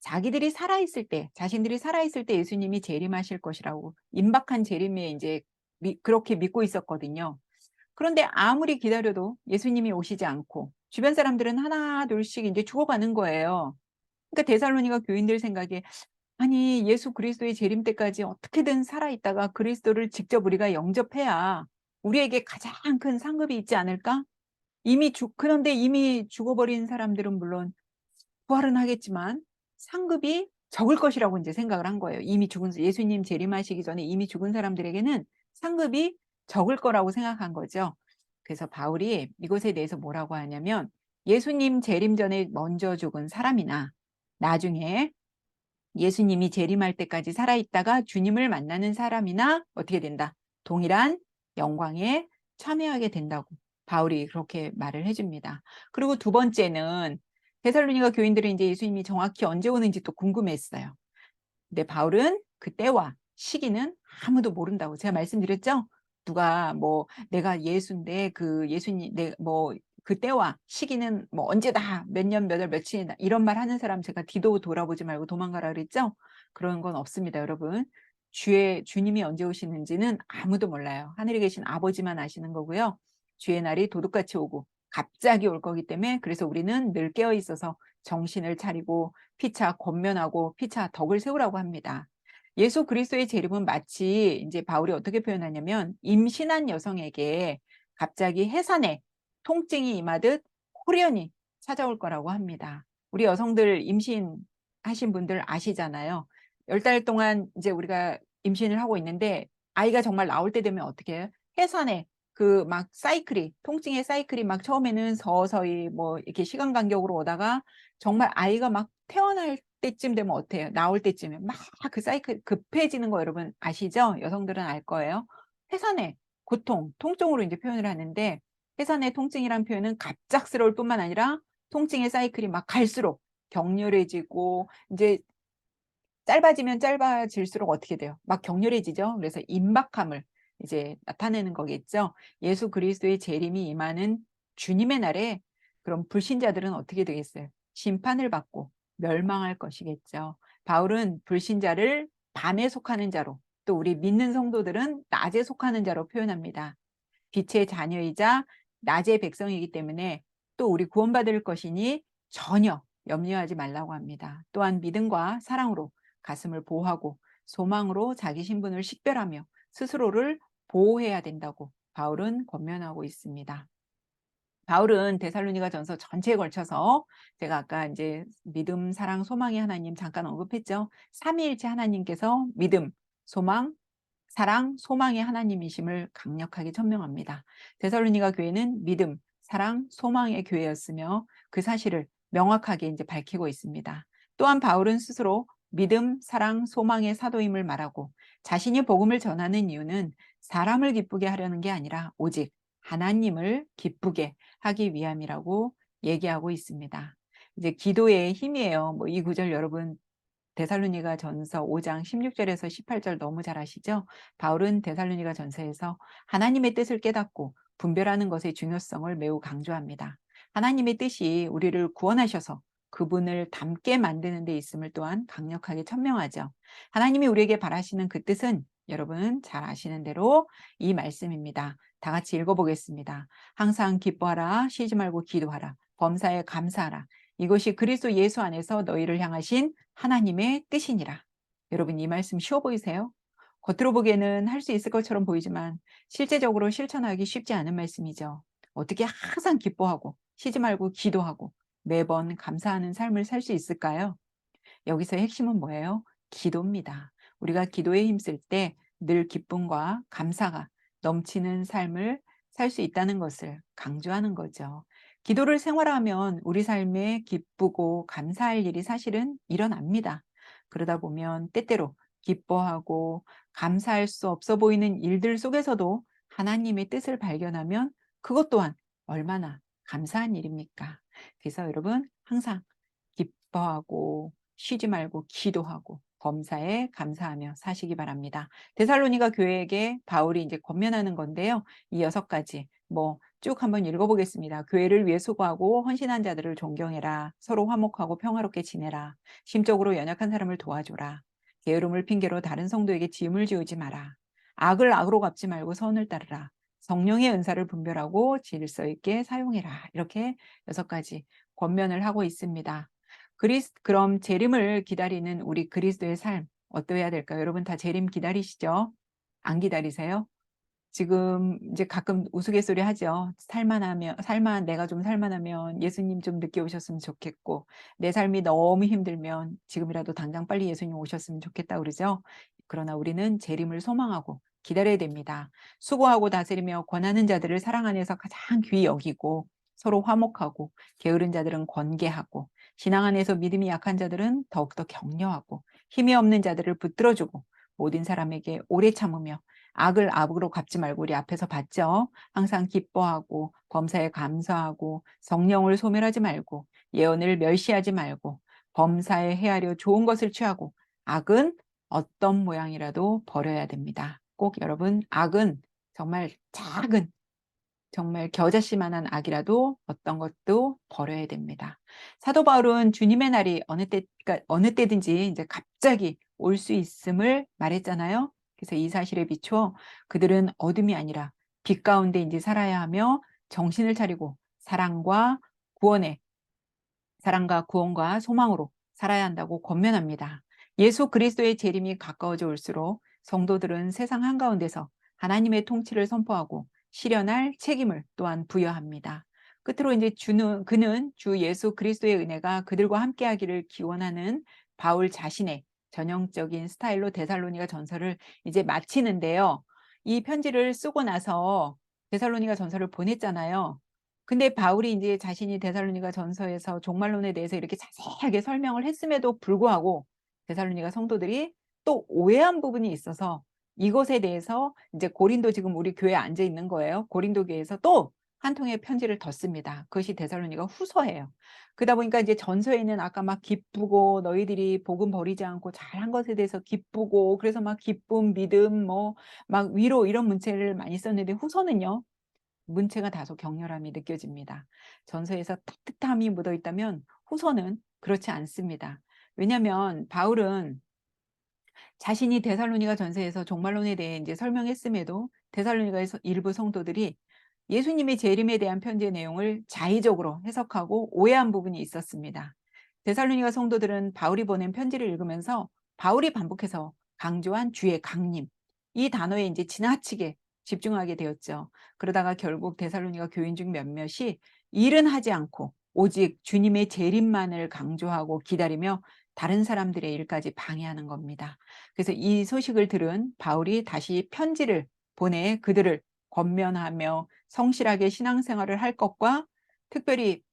자기들이 살아있을 때, 자신들이 살아있을 때 예수님이 재림하실 것이라고 임박한 재림에 이제 그렇게 믿고 있었거든요. 그런데 아무리 기다려도 예수님이 오시지 않고 주변 사람들은 하나 둘씩 이제 죽어가는 거예요. 그러니까 데살로니가 교인들 생각에 아니 예수 그리스도의 재림 때까지 어떻게든 살아있다가 그리스도를 직접 우리가 영접해야 우리에게 가장 큰 상급이 있지 않을까? 그런데 이미 죽어버린 사람들은 물론 부활은 하겠지만 상급이 적을 것이라고 이제 생각을 한 거예요. 이미 죽은 예수님 재림하시기 전에 이미 죽은 사람들에게는 상급이 적을 거라고 생각한 거죠. 그래서 바울이 이것에 대해서 뭐라고 하냐면 예수님 재림 전에 먼저 죽은 사람이나 나중에 예수님이 재림할 때까지 살아있다가 주님을 만나는 사람이나 어떻게 된다? 동일한 영광에 참여하게 된다고 바울이 그렇게 말을 해줍니다. 그리고 두 번째는 데살로니가 교인들은 이제 예수님이 정확히 언제 오는지 또 궁금했어요. 근데 바울은 그 때와 시기는 아무도 모른다고 제가 말씀드렸죠? 누가 뭐 내가 예수인데 그 예수님 뭐 그때와 시기는 뭐 언제다 몇 년 몇 월 며칠이다 이런 말 하는 사람 제가 뒤도 돌아보지 말고 도망가라 그랬죠? 그런 건 없습니다, 여러분. 주님이 언제 오시는지는 아무도 몰라요. 하늘에 계신 아버지만 아시는 거고요. 주의 날이 도둑같이 오고 갑자기 올 거기 때문에 그래서 우리는 늘 깨어 있어서 정신을 차리고 피차 권면하고 피차 덕을 세우라고 합니다. 예수 그리스도의 재림은 마치 이제 바울이 어떻게 표현하냐면 임신한 여성에게 갑자기 해산에 통증이 임하듯 호련히 찾아올 거라고 합니다. 우리 여성들 임신하신 분들 아시잖아요. 10달 동안 이제 우리가 임신을 하고 있는데 아이가 정말 나올 때 되면 어떻게 해요? 해산에 그 막 통증의 사이클이 막 처음에는 서서히 뭐 이렇게 시간 간격으로 오다가 정말 아이가 막 태어날 때쯤 되면 어때요? 나올 때쯤에 막 그 사이클 급해지는 거 여러분 아시죠? 여성들은 알 거예요. 해산의 고통, 통증으로 이제 표현을 하는데 해산의 통증이란 표현은 갑작스러울 뿐만 아니라 통증의 사이클이 막 갈수록 격렬해지고 이제 짧아지면 짧아질수록 어떻게 돼요? 막 격렬해지죠. 그래서 임박함을 이제 나타내는 거겠죠. 예수 그리스도의 재림이 임하는 주님의 날에 그럼 불신자들은 어떻게 되겠어요? 심판을 받고 멸망할 것이겠죠. 바울은 불신자를 밤에 속하는 자로 또 우리 믿는 성도들은 낮에 속하는 자로 표현합니다. 빛의 자녀이자 낮의 백성이기 때문에 또 우리 구원받을 것이니 전혀 염려하지 말라고 합니다. 또한 믿음과 사랑으로 가슴을 보호하고 소망으로 자기 신분을 식별하며 스스로를 보호해야 된다고 바울은 권면하고 있습니다. 바울은 데살로니가 전서 전체에 걸쳐서 제가 아까 이제 믿음, 사랑, 소망의 하나님 잠깐 언급했죠. 삼위일체 하나님께서 믿음, 소망, 사랑, 소망의 하나님이심을 강력하게 천명합니다. 데살로니가 교회는 믿음, 사랑, 소망의 교회였으며 그 사실을 명확하게 이제 밝히고 있습니다. 또한 바울은 스스로 믿음, 사랑, 소망의 사도임을 말하고 자신이 복음을 전하는 이유는 사람을 기쁘게 하려는 게 아니라 오직 하나님을 기쁘게 하기 위함이라고 얘기하고 있습니다. 이제 기도의 힘이에요. 뭐 이 구절 여러분 데살로니가 전서 5장 16절에서 18절 너무 잘 아시죠? 바울은 데살로니가 전서에서 하나님의 뜻을 깨닫고 분별하는 것의 중요성을 매우 강조합니다. 하나님의 뜻이 우리를 구원하셔서 그분을 닮게 만드는 데 있음을 또한 강력하게 천명하죠. 하나님이 우리에게 바라시는 그 뜻은 여러분 잘 아시는 대로 이 말씀입니다. 다 같이 읽어보겠습니다. 항상 기뻐하라, 쉬지 말고 기도하라, 범사에 감사하라. 이것이 그리스도 예수 안에서 너희를 향하신 하나님의 뜻이니라. 여러분 이 말씀 쉬워 보이세요? 겉으로 보기에는 할 수 있을 것처럼 보이지만 실제적으로 실천하기 쉽지 않은 말씀이죠. 어떻게 항상 기뻐하고 쉬지 말고 기도하고 매번 감사하는 삶을 살 수 있을까요? 여기서 핵심은 뭐예요? 기도입니다. 우리가 기도에 힘쓸 때 늘 기쁨과 감사가 넘치는 삶을 살 수 있다는 것을 강조하는 거죠. 기도를 생활하면 우리 삶에 기쁘고 감사할 일이 사실은 일어납니다. 그러다 보면 때때로 기뻐하고 감사할 수 없어 보이는 일들 속에서도 하나님의 뜻을 발견하면 그것 또한 얼마나 감사한 일입니까? 그래서 여러분 항상 기뻐하고 쉬지 말고 기도하고 범사에 감사하며 사시기 바랍니다. 데살로니가 교회에게 바울이 이제 권면하는 건데요. 이 6가지 뭐 쭉 한번 읽어보겠습니다. 교회를 위해 수고하고 헌신한 자들을 존경해라. 서로 화목하고 평화롭게 지내라. 심적으로 연약한 사람을 도와줘라. 게으름을 핑계로 다른 성도에게 짐을 지우지 마라. 악을 악으로 갚지 말고 선을 따르라. 성령의 은사를 분별하고 질서 있게 사용해라. 이렇게 6가지 권면을 하고 있습니다. 그럼 재림을 기다리는 우리 그리스도의 삶 어떠해야 될까요? 여러분 다 재림 기다리시죠? 안 기다리세요? 지금 이제 가끔 우스갯소리 하죠. 내가 좀 살만하면 예수님 좀 늦게 오셨으면 좋겠고, 내 삶이 너무 힘들면 지금이라도 당장 빨리 예수님 오셨으면 좋겠다 그러죠. 그러나 우리는 재림을 소망하고 기다려야 됩니다. 수고하고 다스리며 권하는 자들을 사랑 안에서 가장 귀히 여기고, 서로 화목하고, 게으른 자들은 권계하고, 신앙 안에서 믿음이 약한 자들은 더욱더 격려하고, 힘이 없는 자들을 붙들어주고, 모든 사람에게 오래 참으며, 악을 악으로 갚지 말고 우리 앞에서 봤죠. 항상 기뻐하고 범사에 감사하고 성령을 소멸하지 말고 예언을 멸시하지 말고 범사에 헤아려 좋은 것을 취하고 악은 어떤 모양이라도 버려야 됩니다. 꼭 여러분 악은 정말 작은 정말 겨자씨만한 악이라도 어떤 것도 버려야 됩니다. 사도 바울은 주님의 날이 어느 때든지 이제 갑자기 올 수 있음을 말했잖아요. 그래서 이 사실에 비추어 그들은 어둠이 아니라 빛 가운데 이제 살아야 하며 정신을 차리고 사랑과 구원과 소망으로 살아야 한다고 권면합니다. 예수 그리스도의 재림이 가까워져 올수록 성도들은 세상 한가운데서 하나님의 통치를 선포하고 실현할 책임을 또한 부여합니다. 끝으로 이제 그는 주 예수 그리스도의 은혜가 그들과 함께하기를 기원하는 바울 자신의 전형적인 스타일로 데살로니가 전서를 이제 마치는데요. 이 편지를 쓰고 나서 데살로니가 전서를 보냈잖아요. 근데 바울이 이제 자신이 데살로니가 전서에서 종말론에 대해서 이렇게 자세하게 설명을 했음에도 불구하고 데살로니가 성도들이 또 오해한 부분이 있어서 이것에 대해서 이제 고린도 지금 우리 교회에 앉아 있는 거예요. 고린도 교회에서 또 한 통의 편지를 더 씁니다. 그것이 데살로니가 후서예요. 그러다 보니까 이제 전서에는 아까 막 기쁘고 너희들이 복음 버리지 않고 잘한 것에 대해서 기쁘고 그래서 막 기쁨, 믿음, 뭐 막 위로 이런 문체를 많이 썼는데 후서는요. 문체가 다소 격렬함이 느껴집니다. 전서에서 따뜻함이 묻어 있다면 후서는 그렇지 않습니다. 왜냐하면 바울은 자신이 데살로니가 전서에서 종말론에 대해 이제 설명했음에도 데살로니가에서 일부 성도들이 예수님의 재림에 대한 편지의 내용을 자의적으로 해석하고 오해한 부분이 있었습니다. 데살로니가 성도들은 바울이 보낸 편지를 읽으면서 바울이 반복해서 강조한 주의 강림, 이 단어에 이제 지나치게 집중하게 되었죠. 그러다가 결국 데살로니가 교인 중 몇몇이 일은 하지 않고 오직 주님의 재림만을 강조하고 기다리며 다른 사람들의 일까지 방해하는 겁니다. 그래서 이 소식을 들은 바울이 다시 편지를 보내 그들을 권면하며 성실하게 신앙생활을 할 것과 특별히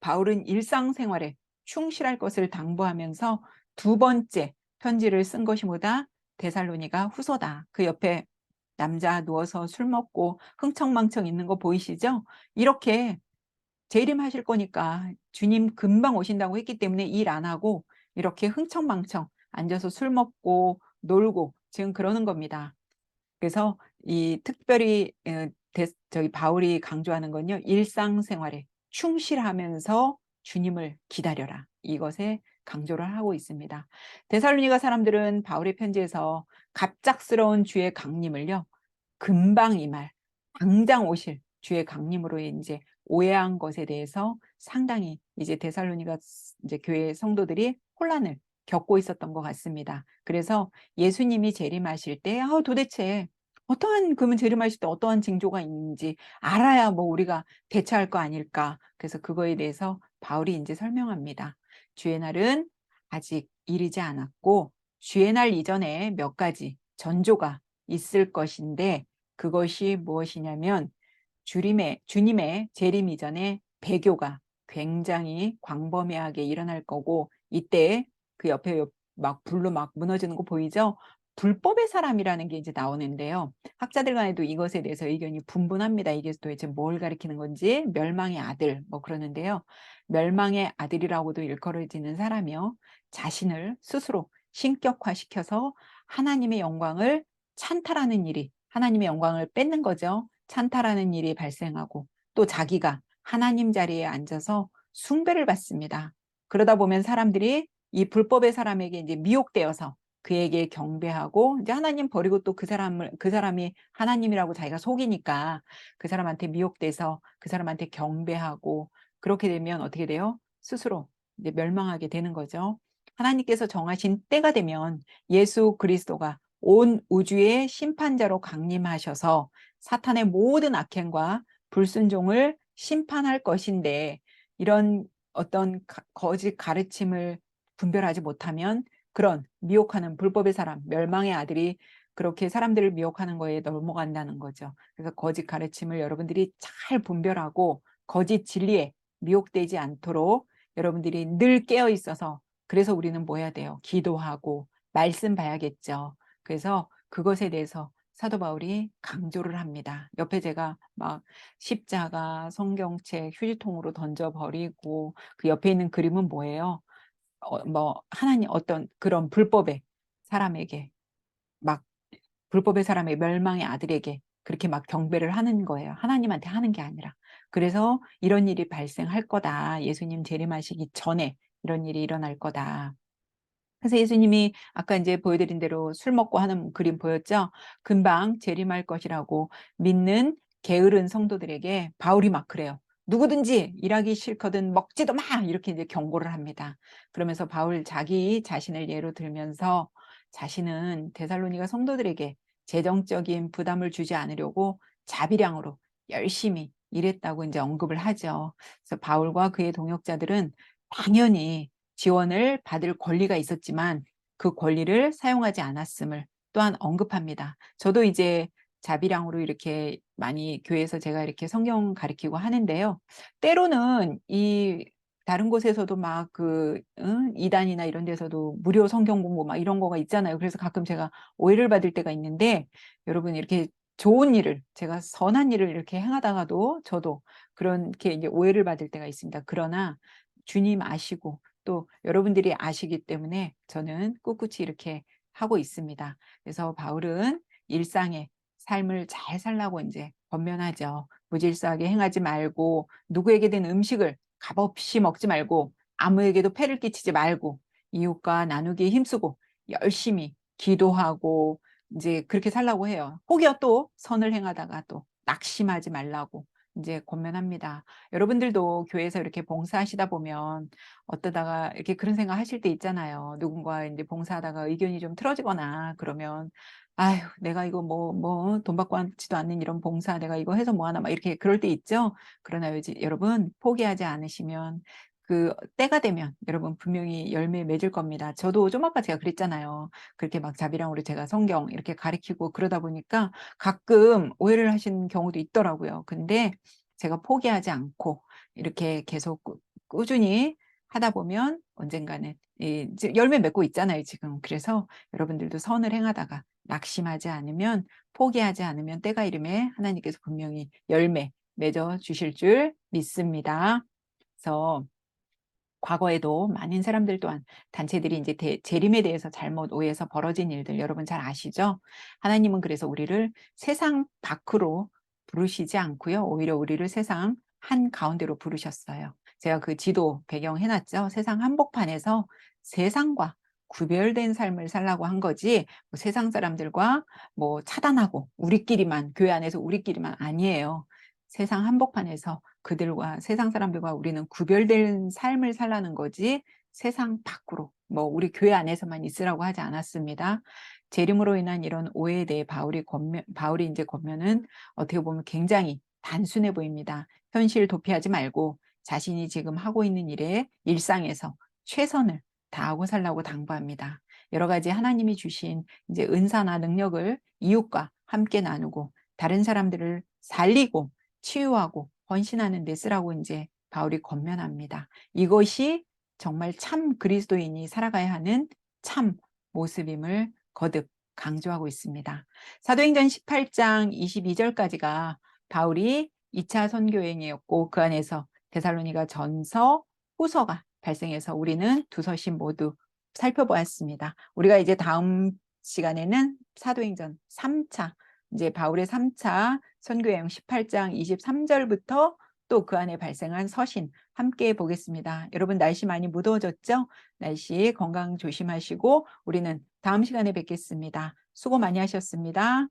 바울은 일상생활에 충실할 것을 당부하면서 두 번째 편지를 쓴 것이 뭐다? 데살로니가 후서다. 그 옆에 남자 누워서 술 먹고 흥청망청 있는 거 보이시죠? 이렇게 재림하실 거니까 주님 금방 오신다고 했기 때문에 일 안 하고 이렇게 흥청망청 앉아서 술 먹고 놀고 지금 그러는 겁니다. 그래서 이 특별히 저희 바울이 강조하는 건요. 일상생활에 충실하면서 주님을 기다려라. 이것에 강조를 하고 있습니다. 데살로니가 사람들은 바울의 편지에서 갑작스러운 주의 강림을요. 금방 임할, 당장 오실 주의 강림으로 이제 오해한 것에 대해서 상당히 이제 데살로니가 이제 교회 성도들이 혼란을 겪고 있었던 것 같습니다. 그래서 예수님이 재림하실 때 도대체 어떠한 그러면 재림하실 때 어떠한 징조가 있는지 알아야 뭐 우리가 대처할 거 아닐까. 그래서 그거에 대해서 바울이 이제 설명합니다. 주의 날은 아직 이르지 않았고 주의 날 이전에 몇 가지 전조가 있을 것인데 그것이 무엇이냐면 주님의 재림 이전에 배교가 굉장히 광범위하게 일어날 거고 이때 그 옆에 막 불로 막 무너지는 거 보이죠? 불법의 사람이라는 게 이제 나오는데요. 학자들 간에도 이것에 대해서 의견이 분분합니다. 이게 도대체 뭘 가리키는 건지 멸망의 아들 뭐 그러는데요. 멸망의 아들이라고도 일컬어지는 사람이요. 자신을 스스로 신격화시켜서 하나님의 영광을 찬탈하는 일이 하나님의 영광을 뺏는 거죠. 찬탈하는 일이 발생하고 또 자기가 하나님 자리에 앉아서 숭배를 받습니다. 그러다 보면 사람들이 이 불법의 사람에게 이제 미혹되어서 그에게 경배하고 이제 하나님 버리고 또 그 사람이 하나님이라고 자기가 속이니까 그 사람한테 미혹돼서 그 사람한테 경배하고 그렇게 되면 어떻게 돼요? 스스로 이제 멸망하게 되는 거죠. 하나님께서 정하신 때가 되면 예수 그리스도가 온 우주의 심판자로 강림하셔서 사탄의 모든 악행과 불순종을 심판할 것인데 이런 어떤 거짓 가르침을 분별하지 못하면 그런 미혹하는 불법의 사람, 멸망의 아들이 그렇게 사람들을 미혹하는 거에 넘어간다는 거죠. 그래서 거짓 가르침을 여러분들이 잘 분별하고 거짓 진리에 미혹되지 않도록 여러분들이 늘 깨어 있어서 그래서 우리는 뭐 해야 돼요? 기도하고 말씀 봐야겠죠. 그래서 그것에 대해서 사도 바울이 강조를 합니다. 옆에 제가 막 십자가, 성경책, 휴지통으로 던져버리고 그 옆에 있는 그림은 뭐예요? 뭐 하나님 어떤 그런 불법의 사람에게 막 불법의 사람의 멸망의 아들에게 그렇게 막 경배를 하는 거예요. 하나님한테 하는 게 아니라. 그래서 이런 일이 발생할 거다. 예수님 재림하시기 전에 이런 일이 일어날 거다. 그래서 예수님이 아까 이제 보여드린 대로 술 먹고 하는 그림 보였죠? 금방 재림할 것이라고 믿는 게으른 성도들에게 바울이 막 그래요. 누구든지 일하기 싫거든 먹지도 마! 이렇게 이제 경고를 합니다. 그러면서 바울 자기 자신을 예로 들면서 자신은 데살로니가 성도들에게 재정적인 부담을 주지 않으려고 자비량으로 열심히 일했다고 이제 언급을 하죠. 그래서 바울과 그의 동역자들은 당연히 지원을 받을 권리가 있었지만 그 권리를 사용하지 않았음을 또한 언급합니다. 저도 이제 자비량으로 이렇게 많이 교회에서 제가 이렇게 성경 가르치고 하는데요. 때로는 이 다른 곳에서도 막 이단이나 이런 데서도 무료 성경 공부 막 이런 거가 있잖아요. 그래서 가끔 제가 오해를 받을 때가 있는데 여러분 이렇게 좋은 일을 제가 선한 일을 이렇게 행하다가도 저도 그렇게 이제 오해를 받을 때가 있습니다. 그러나 주님 아시고 또 여러분들이 아시기 때문에 저는 꿋꿋이 이렇게 하고 있습니다. 그래서 바울은 일상의 삶을 잘 살라고 이제 권면하죠. 무질서하게 행하지 말고 누구에게든 음식을 값없이 먹지 말고 아무에게도 폐를 끼치지 말고 이웃과 나누기에 힘쓰고 열심히 기도하고 이제 그렇게 살라고 해요. 혹여 또 선을 행하다가 또 낙심하지 말라고 이제 권면합니다. 여러분들도 교회에서 이렇게 봉사하시다 보면 어떠다가 이렇게 그런 생각 하실 때 있잖아요. 누군가 이제 봉사하다가 의견이 좀 틀어지거나 그러면 아휴, 내가 이거 돈 받고 하지도 않는 이런 봉사 내가 이거 해서 뭐 하나 막 이렇게 그럴 때 있죠. 그러나 여러분 포기하지 않으시면 그 때가 되면 여러분 분명히 열매 맺을 겁니다. 저도 좀 아까 제가 그랬잖아요. 그렇게 막 자비랑으로 제가 성경 이렇게 가르치고 그러다 보니까 가끔 오해를 하시는 경우도 있더라고요. 근데 제가 포기하지 않고 이렇게 계속 꾸준히 하다 보면 언젠가는 이제 열매 맺고 있잖아요, 지금. 그래서 여러분들도 선을 행하다가 낙심하지 않으면, 포기하지 않으면 때가 이름에 하나님께서 분명히 열매 맺어 주실 줄 믿습니다. 그래서 과거에도 많은 사람들 또한 단체들이 이제 재림에 대해서 잘못 오해해서 벌어진 일들 여러분 잘 아시죠? 하나님은 그래서 우리를 세상 밖으로 부르시지 않고요. 오히려 우리를 세상 한 가운데로 부르셨어요. 제가 그 지도 배경 해놨죠. 세상 한복판에서 세상과 구별된 삶을 살라고 한 거지 뭐 세상 사람들과 뭐 차단하고 우리끼리만 교회 안에서 우리끼리만 아니에요. 세상 한복판에서 그들과 세상 사람들과 우리는 구별된 삶을 살라는 거지 세상 밖으로 뭐 우리 교회 안에서만 있으라고 하지 않았습니다. 재림으로 인한 이런 오해에 대해 바울이 이제 권면은 어떻게 보면 굉장히 단순해 보입니다. 현실 도피하지 말고 자신이 지금 하고 있는 일에 일상에서 최선을 다하고 살라고 당부합니다. 여러 가지 하나님이 주신 이제 은사나 능력을 이웃과 함께 나누고 다른 사람들을 살리고 치유하고 헌신하는 데 쓰라고 이제 바울이 권면합니다. 이것이 정말 참 그리스도인이 살아가야 하는 참 모습임을 거듭 강조하고 있습니다. 사도행전 18장 22절까지가 바울이 2차 선교 여행이었고 그 안에서 데살로니가 전서, 후서가 발생해서 우리는 두 서신 모두 살펴보았습니다. 우리가 이제 다음 시간에는 사도행전 3차 이제 바울의 3차 선교여행 18장 23절부터 또 그 안에 발생한 서신 함께 보겠습니다. 여러분 날씨 많이 무더워졌죠? 날씨 건강 조심하시고 우리는 다음 시간에 뵙겠습니다. 수고 많이 하셨습니다.